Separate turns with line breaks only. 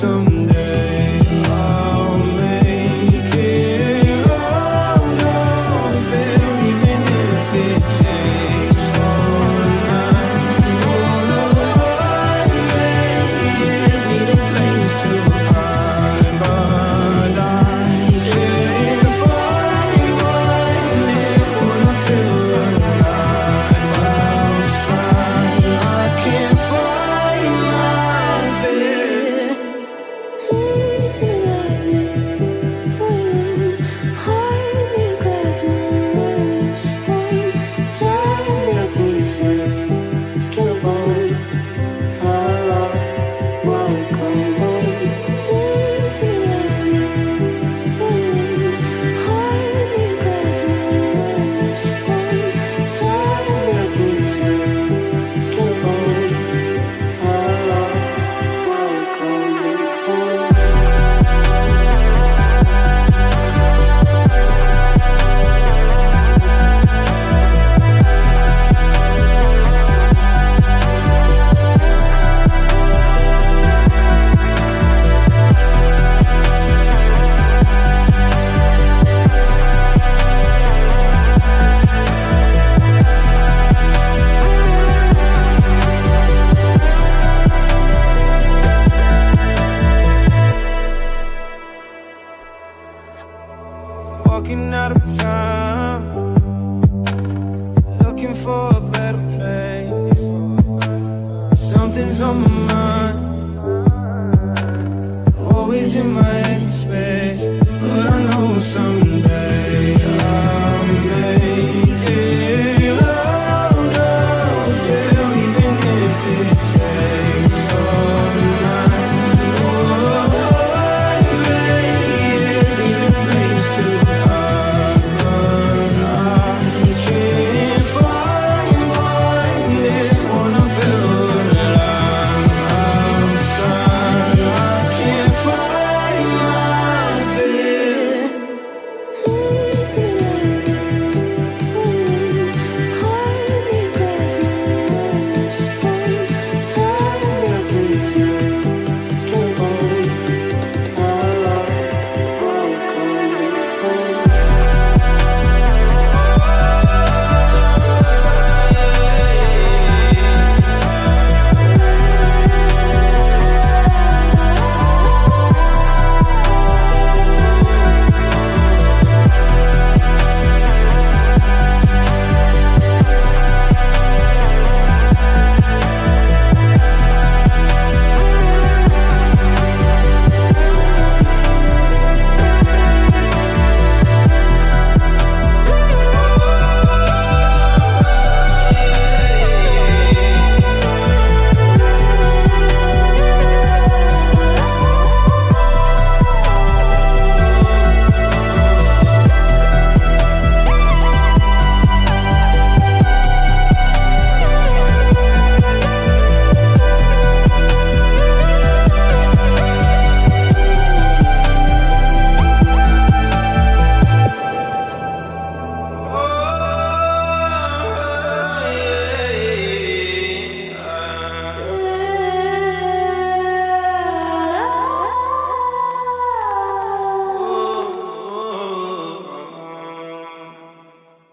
someday I'll make it out of there, even if it takes all night. Wanna find years, need a place to hide, but I can't find one there. Wanna feel alive outside, I can't find my fear.
Easy loving, hold me, grasp me when you stone. Tear me pieces, skin and bone. Hello, welcome home. Easy loving, hold me, grasp me when you stone. Tear me pieces, skin and bone. Hello, welcome home.
Walking out of time, looking for a better place. Something's on my mind, always in my head.